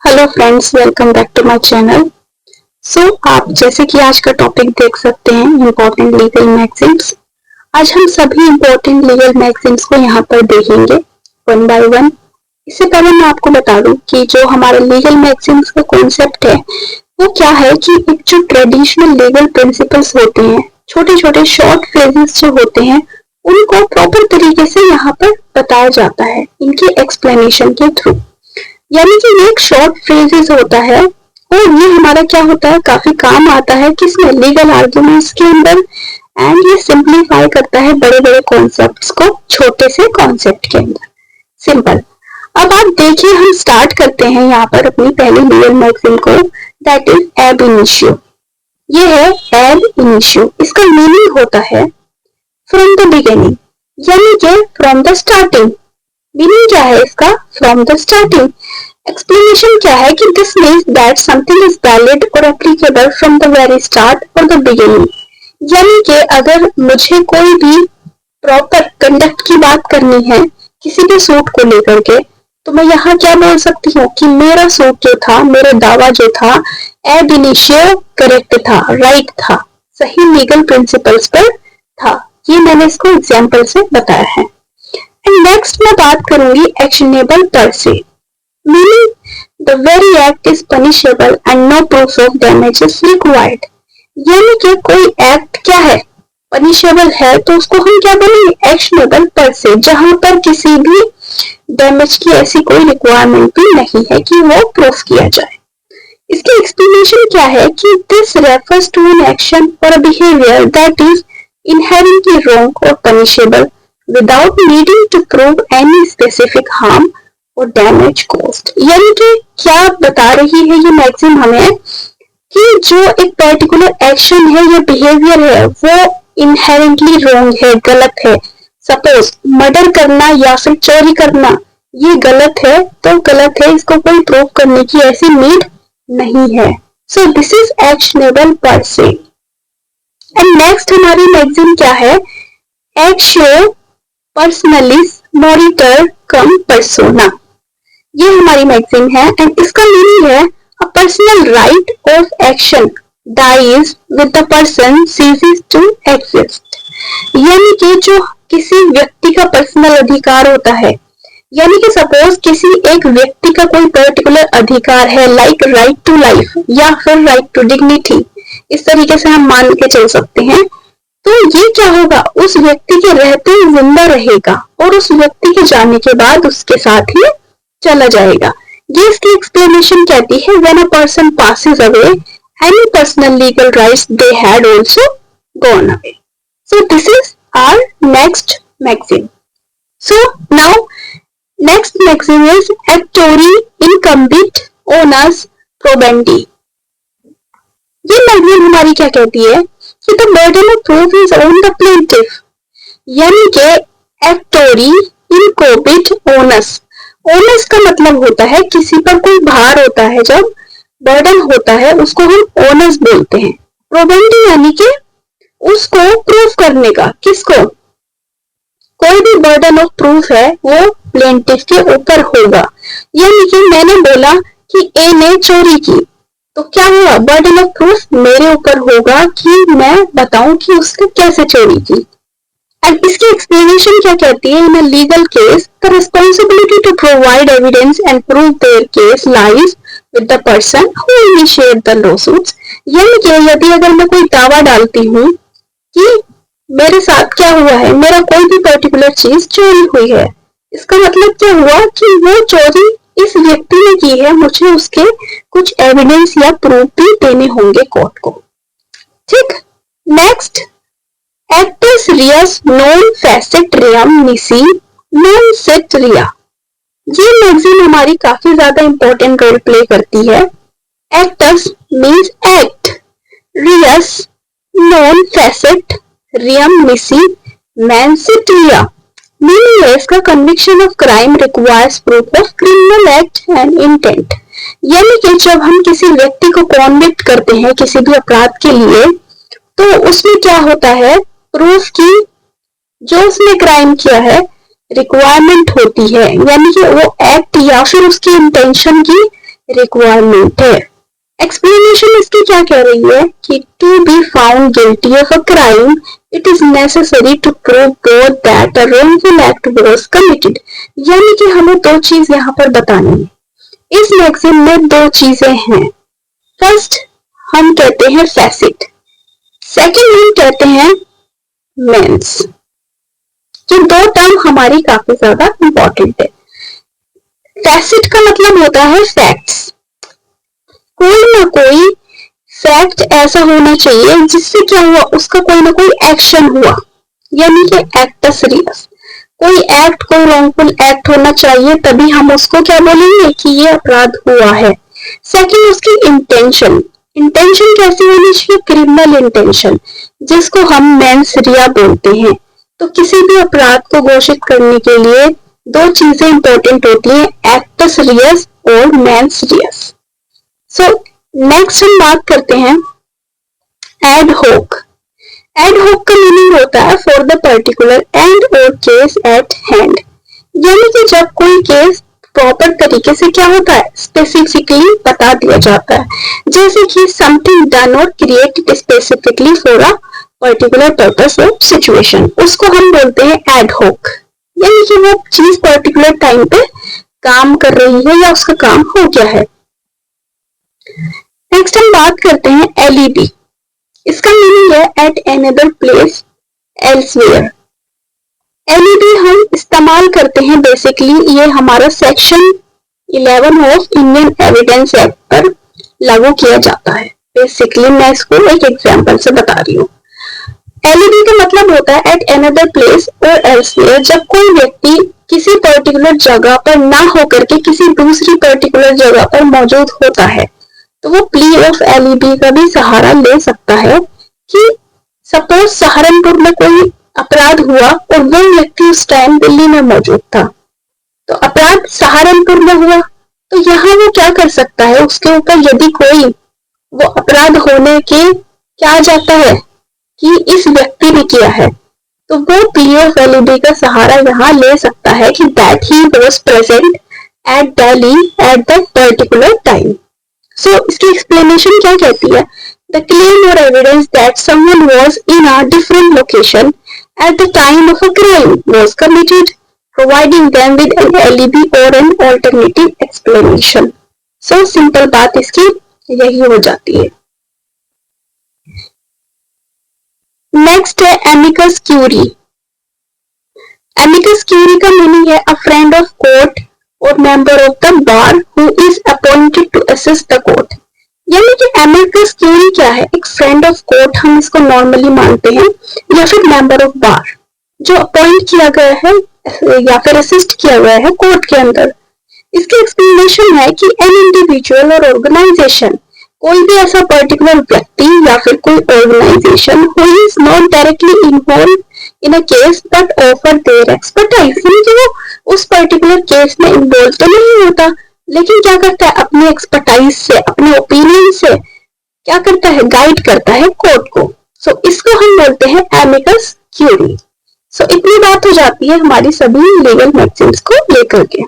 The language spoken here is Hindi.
Hello friends, welcome back to my channel. आप जैसे कि आज का टॉपिक देख सकते हैं, इम्पोर्टेंट लीगल मैगजीन्स। आज हम सभी इम्पोर्टेंट लीगल मैगजीन्स को यहाँ पर देखेंगे वन बाय वन। इससे पहले मैं आपको बता दूं कि जो हमारे लीगल मैगजीन्स का कॉन्सेप्ट है वो क्या है कि एक जो ट्रेडिशनल लीगल प्रिंसिपल्स होते हैं, छोटे छोटे शॉर्ट फ्रेजेस जो होते हैं, उनको प्रॉपर तरीके से यहाँ पर बताया जाता है इनकी एक्सप्लेनेशन के थ्रू। यानी कि ये एक शॉर्ट फ्रेजेस होता है और ये हमारा क्या होता है, काफी काम आता है किसमें, लीगल आर्गुमेंट्स के अंदर। एंड ये सिंप्लीफाई करता है बड़े बड़े कॉन्सेप्ट्स को छोटे से कॉन्सेप्ट के अंदर। सिंपल। अब आप देखिए, हम स्टार्ट करते हैं यहाँ पर अपनी पहली लीगल मैगजीन को, दैट इज एब इनिशियो। ये है एब इनिशियो। इसका मीनिंग होता है फ्रॉम द बिगिनिंग, यानी कि फ्रॉम द स्टार्टिंग। मीनिंग क्या है इसका, फ्रॉम द स्टार्टिंग। एक्सप्लेनेशन क्या है कि this means that something is valid और applicable from the very start और द बिगिनिंग। यानी कि अगर मुझे कोई भी प्रॉपर कंडक्ट की बात करनी है किसी भी सूट को लेकर के, तो मैं यहाँ क्या बोल सकती हूँ कि मेरा सूट जो था, मेरा दावा जो था, एब इनिशियो करेक्ट था, राइट था, सही लीगल प्रिंसिपल्स पर था। ये मैंने इसको एग्जाम्पल से बताया है। एंड नेक्स्ट मैं बात करूंगी एक्शनेबल पर से, meaning the very act is punishable and no proof of damage is required. यानी कि कोई एक्ट क्या है, पनिशेबल है, तो उसको हम क्या बोलेंगे, एक्शनेबल पर से, जहां पर किसी भी डैमेज की ऐसी कोई रिक्वायरमेंट भी नहीं है कि वो प्रूफ किया जाए। इसकी एक्सप्लेनेशन क्या है कि this refers to an action और behaviour that is inherently wrong or punishable without needing to prove any specific harm or damage caused। यानी कि क्या बता रही है ये मैगजीन हमें कि जो एक पर्टिकुलर एक्शन है या बिहेवियर है वो इनहेरेंटली रॉन्ग है, गलत है। सपोज मर्डर करना या फिर चोरी करना ये गलत है, तो गलत है, इसको कोई प्रूव करने की ऐसी नीड नहीं है। सो दिस इज एक्शनेबल पर से। एंड नेक्स्ट हमारी मैगजीन क्या है, एक्शो पर्सनलिस मॉरिटर कम पर्सोना। ये हमारी मैगजीन है एंड इसका मीनिंग है a personal right of action dies with the person ceases to exist. यानी कि जो किसी व्यक्ति का पर्सनल अधिकार होता है, यानी कि सपोज किसी एक व्यक्ति का कोई पर्टिकुलर अधिकार है, लाइक राइट टू लाइफ या फिर राइट टू डिग्निटी, इस तरीके से हम मान के चल सकते हैं। तो ये क्या होगा, उस व्यक्ति के रहते ही जिंदा रहेगा और उस व्यक्ति के जाने के बाद उसके साथ ही चला जाएगा। ये इसकी एक्सप्लेनेशन कहती है, when a person passes away any personal legal rights they had also gone away। So this is our next magazine। So now next magazine is Actori Incumbent Onus Probandi। ये मैगजीन हमारी क्या कहती है कि the burden of proof is on the plaintiff. यानी कि एक्टोरी इनकोबिट ओनस, ओनस का मतलब होता है किसी पर कोई भार होता है, जब बर्डन होता है उसको हम ओनस बोलते हैं। प्रोबेंडी यानी कि उसको प्रूफ करने का, किसको, कोई भी बर्डन ऑफ प्रूफ है वो प्लेंटिफ के ऊपर होगा। यानी कि मैंने बोला कि ए ने चोरी की, तो क्या हुआ, बर्डन ऑफ प्रूफ मेरे ऊपर होगा कि मैं बताऊं कि उसने कैसे चोरी की। एंड इसकी एक्सप्लेनेशन क्या कहती है, in a legal case the responsibility to provide evidence and prove their case lies with the person who initiate the lawsuits. यानी कि यदि अगर मैं कोई दावा डालती हूँ कि मेरे साथ क्या हुआ है, मेरा कोई भी पर्टिकुलर चीज चोरी हुई है, इसका मतलब क्या हुआ कि वो चोरी इस व्यक्ति ने की है, मुझे उसके कुछ एविडेंस या प्रूफ भी देने होंगे कोर्ट को। ठीक। नेक्स्ट, एक्टस रियस नॉन फेसिट रियम निसी नॉन सिट रिया। ये मैगजीन हमारी काफी ज्यादा इंपॉर्टेंट रोल प्ले करती है। एक्टस मीन्स एक्ट, रियस नॉन फेसिट रियम निसी मैन सिट रिया। मीनिंग है इसका, conviction of crime requires proof of criminal act and intent. यानी कि जब हम किसी व्यक्ति को कॉन्विक्ट करते हैं किसी भी अपराध के लिए, तो उसमें क्या होता है, प्रूफ की जो उसने क्राइम किया है रिक्वायरमेंट होती है, यानी कि वो एक्ट या फिर उसकी इंटेंशन की रिक्वायरमेंट है। एक्सप्लेनेशन इसकी क्या कह रही है कि to be found guilty of a crime it is necessary to prove both that a wrongful act was committed। यानी कि हमें दो चीज यहाँ पर बतानी है। इस मैगजीन में दो चीजें हैं। फर्स्ट हम कहते हैं फैसिट, सेकंड हम कहते हैं मेंस। ये दो टर्म हमारी काफी ज्यादा इंपॉर्टेंट है। फैसिट का मतलब होता है फैक्ट्स। कोई ना कोई फैक्ट ऐसा होना चाहिए जिससे क्या हुआ, उसका कोई ना कोई एक्शन हुआ, यानी कि एक्ट सीरियस। कोई एक्ट, कोई रॉन्गफुल एक्ट होना चाहिए, तभी हम उसको क्या बोलेंगे कि ये अपराध हुआ है। सेकंड उसकी इंटेंशन। इंटेंशन कैसी होनी चाहिए? क्रिमिनल इंटेंशन, जिसको हम मेंस रिया बोलते हैं। तो किसी भी अपराध को घोषित करने के लिए दो चीजें इंपॉर्टेंट होती हैं, एक्टस रियस और मेंस रियस। सो नेक्स्ट हम बात करते हैं एड होक। एड होक का मीनिंग होता है फॉर द पर्टिकुलर एंड और केस एट हैंड। यानी कि जब कोई केस प्रॉपर तरीके से क्या होता है, स्पेसिफिकली बता दिया जाता है। जैसे कि समथिंग डन और created specifically for a particular purpose और सिचुएशन, उसको हम बोलते हैं एड होक। यानी कि वो चीज पर्टिकुलर टाइम पे काम कर रही है या उसका काम हो गया है। नेक्स्ट हम बात करते हैं एलईबी। इसका मीनिंग है at another place elsewhere. LEB हम इस्तेमाल करते हैं बेसिकली, ये हमारा section 11 of Indian evidence act पर लागू किया जाता है। बेसिकली मैं इसको एक एग्जांपल से बता रही हूँ। एलईबी का मतलब होता है एट अनदर प्लेस और एल्सवेयर। जब कोई व्यक्ति किसी पर्टिकुलर जगह पर ना होकर के किसी दूसरी पर्टिकुलर जगह पर मौजूद होता है, तो वो प्ली ऑफ एलईबी का भी सहारा ले सकता है कि सपोज सहारनपुर में कोई अपराध हुआ और वो व्यक्ति उस टाइम दिल्ली में मौजूद था, तो अपराध सहारनपुर में हुआ, तो यहाँ वो क्या कर सकता है, उसके ऊपर यदि कोई वो अपराध होने के क्या आ जाता है कि इस व्यक्ति ने किया है, तो वो प्ली ऑफ एलईबी का सहारा यहाँ ले सकता है कि that he was present at Delhi at that particular time. So इसकी एक्सप्लेनेशन क्या कहती है? द क्लेम और evidence that someone was in a different location at the time of a crime was committed, providing them with an alibi और an alternative explanation. So simple बात इसकी यही हो जाती है। नेक्स्ट है एमिकस क्यूरी। एमिकस क्यूरी का मीनिंग है अ फ्रेंड ऑफ कोर्ट और member of the bar who is appointed to assist the court. यानी कि एमिकस क्यूरी क्या है? एक फ्रेंड ऑफ कोर्ट हम इसको नॉर्मली मानते हैं, या फिर मेंबर ऑफ बार जो अपॉइंट किया गया है या फिर असिस्ट किया गया है कोर्ट के अंदर। इसकी एक्सप्लेनेशन है कि एन इंडिविजुअल और ऑर्गेनाइजेशन, कोई भी ऐसा पर्टिकुलर व्यक्ति या फिर कोई organisation who is not directly involve in a case but offer their expertise. यानी कि वो उस पर्टिकुलर केस में इन्वॉल्व तो नहीं होता, लेकिन क्या करता है, अपनी एक्सपर्टाइज से, अपने ओपिनियन से क्या करता है, गाइड करता है कोर्ट को। सो इसको हम बोलते हैं एमिकस क्यूरी। सो इतनी बात हो जाती है हमारी सभी लीगल मैगजीन्स को लेकर के।